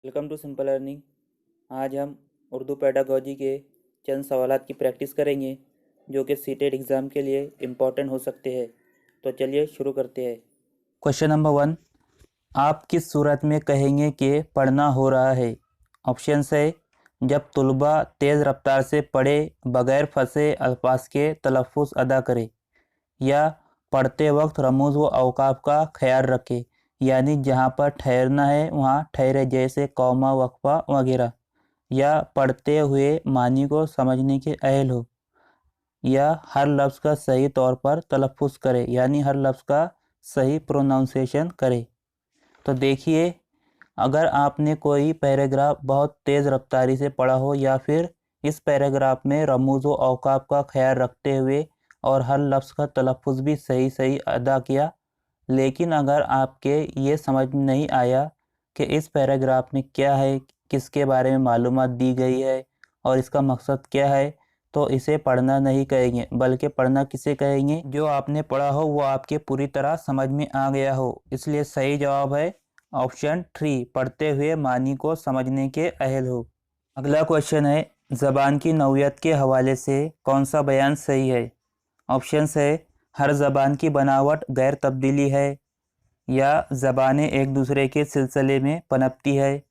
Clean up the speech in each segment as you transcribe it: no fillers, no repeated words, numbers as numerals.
Welcome to simple learning. आज हम Urdu pedagogy के चंद सवालात की प्रैक्टिस करेंगे जो कि सीटेट एग्ज़ाम के लिए इम्पॉर्टेंट हो सकते हैं। तो चलिए शुरू करते हैं। क्वेश्चन नंबर 1, आप किस सूरत में कहेंगे कि पढ़ना हो रहा है? ऑप्शन है जब तुलबा तेज़ रफ्तार से पढ़े बग़ैर फंसे अल्फाज के तलफ़ुज़ अदा करे, या पढ़ते वक्त रमूज़ व अवकाफ का ख्याल रखे, यानी जहाँ पर ठहरना है वहाँ ठहरे, जैसे कौमा वक्फा वगैरह, या पढ़ते हुए मानी को समझने के अहल हो, या हर लफ्ज़ का सही तौर पर तलफ़ुज़ करे, यानी हर लफ्ज़ का सही प्रोनाउंसिएशन करे। तो देखिए, अगर आपने कोई पैराग्राफ बहुत तेज़ रफ्तारी से पढ़ा हो या फिर इस पैराग्राफ में रमूज़ व अवकाफ का ख्याल रखते हुए और हर लफ्ज़ का तलफ़ुज़ भी सही सही अदा किया, लेकिन अगर आपके ये समझ में नहीं आया कि इस पैराग्राफ में क्या है, किसके बारे में मालूमात दी गई है और इसका मकसद क्या है, तो इसे पढ़ना नहीं कहेंगे, बल्कि पढ़ना किसे कहेंगे? जो आपने पढ़ा हो वो आपके पूरी तरह समझ में आ गया हो। इसलिए सही जवाब है ऑप्शन 3, पढ़ते हुए मानी को समझने के अहल हो। अगला क्वेश्चन है, ज़बान की नौइयत के हवाले से कौन सा बयान सही है? ऑप्शंस है हर ज़बान की बनावट गैर तब्दीली है, या ज़बानें एक दूसरे के सिलसिले में पनपती है,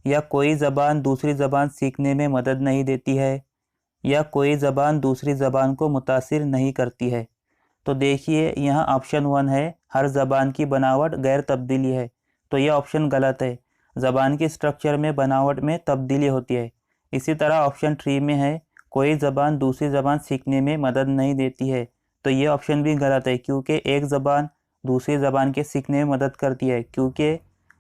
या कोई ज़बान दूसरी ज़बान सीखने में मदद नहीं देती है, या कोई ज़बान दूसरी ज़बान को मुतासिर नहीं करती है। तो देखिए, यहाँ ऑप्शन 1 है हर ज़बान की बनावट गैर तब्दीली है, तो यह ऑप्शन गलत है। ज़बान की स्ट्रक्चर में बनावट में तब्दीली होती है। इसी तरह ऑप्शन 3 में है कोई ज़बान दूसरी ज़बान सीखने में मदद नहीं देती है, तो ये ऑप्शन भी गलत है, क्योंकि एक ज़बान दूसरी ज़बान के सीखने में मदद करती है। क्योंकि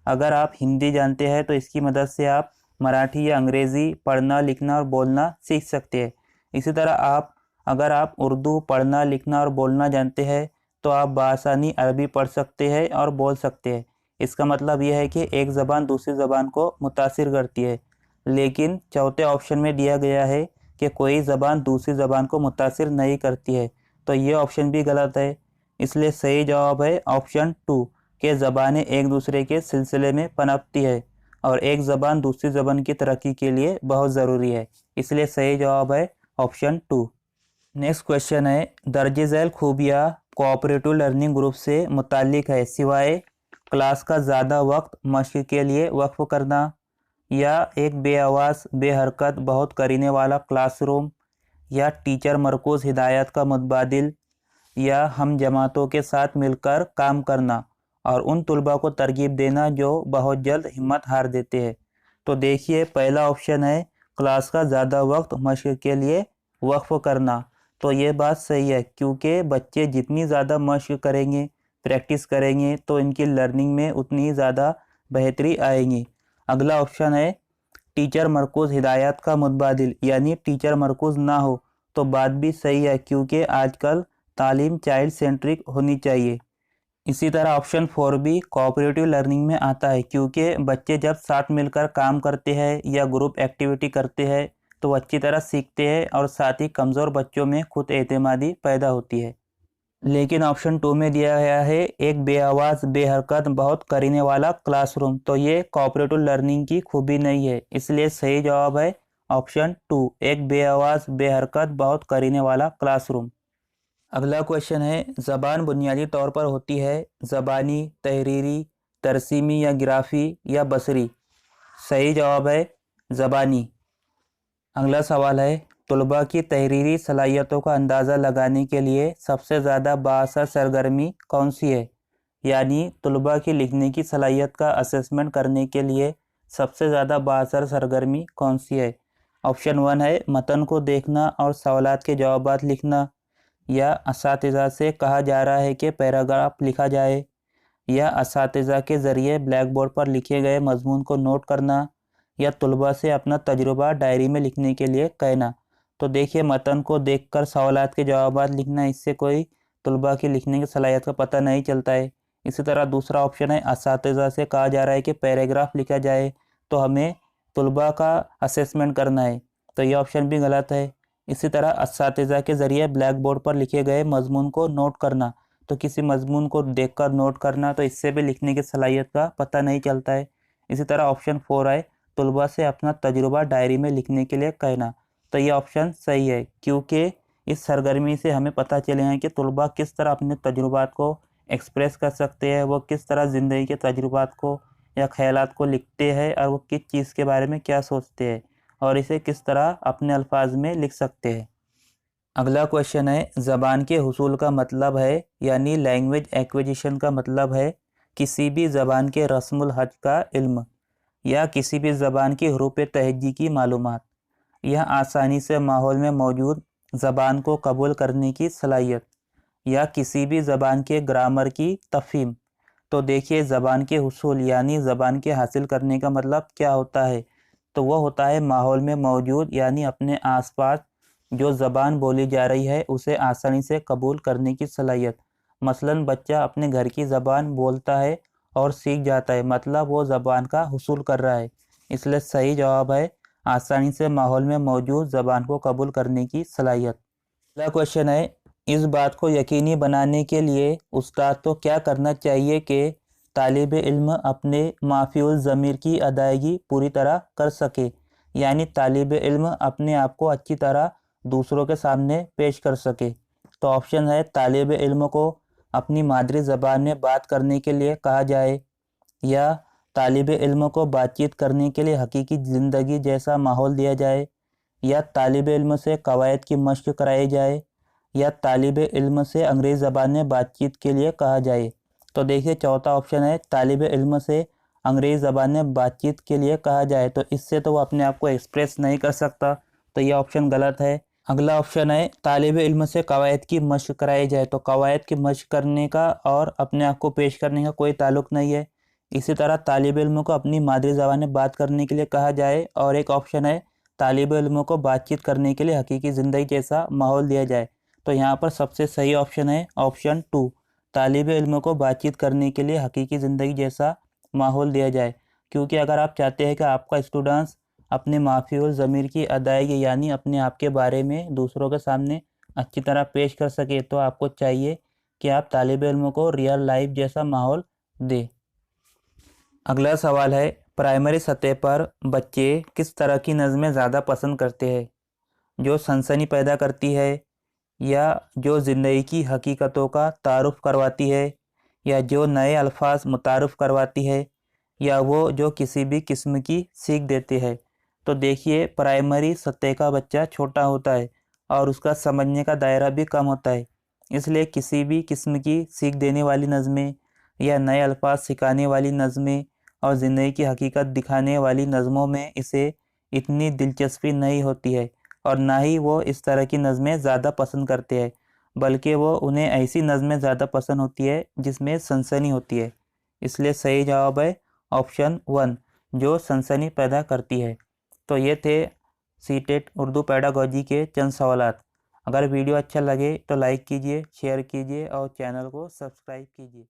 अगर आप हिंदी जानते हैं तो इसकी मदद से आप मराठी या अंग्रेज़ी पढ़ना लिखना और बोलना सीख सकते हैं। इसी तरह अगर आप उर्दू पढ़ना लिखना और बोलना जानते हैं तो आप बआसानी अरबी पढ़ सकते हैं और बोल सकते हैं। इसका मतलब यह है कि एक ज़बान दूसरी ज़बान को मुतासिर करती है, लेकिन चौथे ऑप्शन में दिया गया है कि कोई ज़बान दूसरी ज़बान को मुतासिर नहीं करती है, तो ये ऑप्शन भी गलत है। इसलिए सही जवाब है ऑप्शन 2 कि ज़बानें एक दूसरे के सिलसिले में पनपती है और एक ज़बान दूसरी ज़बान की तरक्की के लिए बहुत ज़रूरी है। इसलिए सही जवाब है ऑप्शन 2। नेक्स्ट क्वेश्चन है, दर्ज झैल खूबियाँ कोऑपरेटिव लर्निंग ग्रुप से मुताल्लिक है सिवाय क्लास का ज़्यादा वक्त मश्क के लिए वक्फ करना, या एक बेआवाज़ बेहरकत बहुत करीने वाला क्लासरूम, या टीचर मरकूज़ हिदायत का मुतबादिल, या हम जमातों के साथ मिलकर काम करना और उन तुलबा को तरगीब देना जो बहुत जल्द हिम्मत हार देते हैं। तो देखिए, पहला ऑप्शन है क्लास का ज़्यादा वक्त मश्क के लिए वक्फ करना। तो ये बात सही है, क्योंकि बच्चे जितनी ज़्यादा मश्क करेंगे, प्रैक्टिस करेंगे, तो इनकी लर्निंग में उतनी ही ज़्यादा बेहतरी आएगी। अगला ऑप्शन है टीचर मरकूज़ हिदायत का मुतबादिल, यानी टीचर मरकूज़ ना हो। तो बात भी सही है, क्योंकि आजकल तालीम चाइल्ड सेंट्रिक होनी चाहिए। इसी तरह ऑप्शन 4 भी कोऑपरेटिव लर्निंग में आता है, क्योंकि बच्चे जब साथ मिलकर काम करते हैं या ग्रुप एक्टिविटी करते हैं तो अच्छी तरह सीखते हैं और साथ ही कमज़ोर बच्चों में खुद एतमादी पैदा होती है। लेकिन ऑप्शन 2 में दिया गया है एक बेआवाज़ बेहरकत बहुत करीने वाला क्लासरूम, तो ये कोऑपरेटिव लर्निंग की खूबी नहीं है। इसलिए सही जवाब है ऑप्शन 2, एक बेआवाज़ बेहरकत बहुत करीने वाला क्लासरूम। अगला क्वेश्चन है, ज़बान बुनियादी तौर पर होती है ज़बानी, तहरीरी, तरसीमी या ग्राफी या बसरी। सही जवाब है ज़बानी। अगला सवाल है, तुलबा की तहरीरी सलाहियतों का अंदाज़ा लगाने के लिए सबसे ज़्यादा बाअसर सरगर्मी कौन सी है? यानी तुलबा की लिखने की सलाहियत का असेसमेंट करने के लिए सबसे ज़्यादा बाअसर सरगर्मी कौन सी है? ऑप्शन 1 है मतन को देखना और सवालात के जवाबात लिखना, या असातिज़ा से कहा जा रहा है कि पैराग्राफ लिखा जाए, या असातिज़ा के ज़रिए ब्लैक बोर्ड पर लिखे गए मजमून को नोट करना, या तुलबा से अपना तजुर्बा डायरी में लिखने के लिए कहना। तो देखिए, मतन को देखकर सवालात के जवाबात लिखना, इससे कोई तुलबा की लिखने की सलाहियत का पता नहीं चलता है। इसी तरह दूसरा ऑप्शन है असातिज़ा से कहा जा रहा है कि पैराग्राफ लिखा जाए, तो हमें तुलबा का असेसमेंट करना है, तो ये ऑप्शन भी गलत है। इसी तरह असातिज़ा के ज़रिए ब्लैक बोर्ड पर लिखे गए मजमून को नोट करना, तो किसी मजमून को देखकर नोट करना, तो इससे भी लिखने की सलाहियत का पता नहीं चलता है। इसी तरह ऑप्शन 4 है طلباء سے اپنا تجربہ ڈائری میں لکھنے کے لیے کہنا۔ تو یہ آپشن صحیح ہے، کیونکہ اس سرگرمی سے ہمیں پتہ چلے ہیں کہ طلباء کس طرح اپنے تجربات کو ایکسپریس کر سکتے ہیں، وہ کس طرح زندگی کے تجربات کو یا خیالات کو لکھتے ہیں، اور وہ کس چیز کے بارے میں کیا سوچتے ہیں اور اسے کس طرح اپنے الفاظ میں لکھ سکتے ہیں۔ اگلا کویشچن ہے، زبان کے حصول کا مطلب ہے، یعنی لینگویج ایکویزیشن کا مطلب ہے کسی بھی زبان کے رسم الخط کا علم یا کسی بھی زبان کی حروف تہجی کی معلومات یا آسانی سے ماحول میں موجود زبان کو قبول کرنے کی صلاحیت یا کسی بھی زبان کے گرامر کی تفہیم۔ تو دیکھیے، زبان کے حصول یعنی زبان کے حاصل کرنے کا مطلب کیا ہوتا ہے؟ تو وہ ہوتا ہے ماحول میں موجود یعنی اپنے آس پاس جو زبان بولی جا رہی ہے اسے آسانی سے قبول کرنے کی صلاحیت۔ مثلاً بچہ اپنے گھر کی زبان بولتا ہے اور سیکھ جاتا ہے، مطلب وہ زبان کا حصول کر رہا ہے۔ اس لیے صحیح جواب ہے آسانی سے ماحول میں موجود زبان کو قبول کرنے کی صلاحیت۔ اگلا کویشچن ہے، اس بات کو یقینی بنانے کے لیے استاد کو کیا کرنا چاہیے کہ طالب علم اپنے مافی الضمیر کی ادائیگی پوری طرح کر سکے، یعنی طالب علم اپنے آپ کو اچھی طرح دوسروں کے سامنے پیش کر سکے۔ تو آپشن ہے، طالب علم کو اپنی مادری زبان میں بات کرنے کے لیے کہا جائے، یا طالب علم کو بات چیت کرنے کے لیے حقیقی زندگی جیسا ماحول دیا جائے، یا طالب علم سے قواعد کی مشق کرائی جائے، یا طالب علم سے انگریزی زبان میں بات چیت کے لیے کہا جائے۔ تو دیکھیے چوتھا آپشن ہے، طالب علم سے انگریزی زبان میں بات چیت کے لیے کہا جائے، تو اس سے تو وہ اپنے آپ کو ایکسپریس نہیں کر سکتا، تو یہ آپشن غلط ہے۔ اگلا آپشن ہے، طالب علم سے قواعد کی مشق کرائی جائے، تو قواعد کی مشق کرنے کا اور اپنے آپ کو پیش کرنے کا کوئی تعلق نہیں ہے۔ اسی طرح طالب علم کو اپنی مادری زبان میں بات کرنے کے لیے کہا جائے، اور ایک آپشن ہے طالب علم کو بات چیت کرنے کے لیے حقیقی زندگی جیسا ماحول دیا جائے۔ تو یہاں پر سب سے صحیح آپشن ہے آپشن 2، طالب علم کو بات چیت کرنے کے لیے حقیقی زندگی جیسا ماحول دیا جائے، کیونکہ اگر آپ چاہتے ہیں کہ آپ کا اسٹوڈنٹس اپنے مافی الضمیر کی ادائیگی یعنی اپنے آپ کے بارے میں دوسروں کے سامنے اچھی طرح پیش کر سکے، تو آپ کو چاہیے کہ آپ طالب علم کو ریئل لائف جیسا ماحول دیں۔ اگلا سوال ہے، پرائمری سطح پر بچے کس طرح کی نظمیں زیادہ پسند کرتے ہیں؟ جو سنسنی پیدا کرتی ہے، یا جو زندگی کی حقیقتوں کا تعارف کرواتی ہے، یا جو نئے الفاظ متعارف کرواتی ہے، یا وہ جو کسی بھی قسم کی سیکھ دیتے ہیں؟ تو دیکھیے، پرائمری سطح کا بچہ چھوٹا ہوتا ہے اور اس کا سمجھنے کا دائرہ بھی کم ہوتا ہے، اس لیے کسی بھی قسم کی سیکھ دینے والی نظمیں یا نئے الفاظ سکھانے والی نظمیں اور زندگی کی حقیقت دکھانے والی نظموں میں اسے اتنی دلچسپی نہیں ہوتی ہے، اور نہ ہی وہ اس طرح کی نظمیں زیادہ پسند کرتے ہیں، بلکہ وہ انہیں ایسی نظمیں زیادہ پسند ہوتی ہے جس میں سنسنی ہوتی ہے۔ اس لیے صحیح جواب ہے آپشن 1، جو سنسنی پیدا کرتی ہے۔ تو یہ تھے سی ٹیٹ اردو پیڈاگوجی کے چند سوالات۔ اگر ویڈیو اچھا لگے تو لائک کیجئے، شیئر کیجئے اور چینل کو سبسکرائب کیجئے۔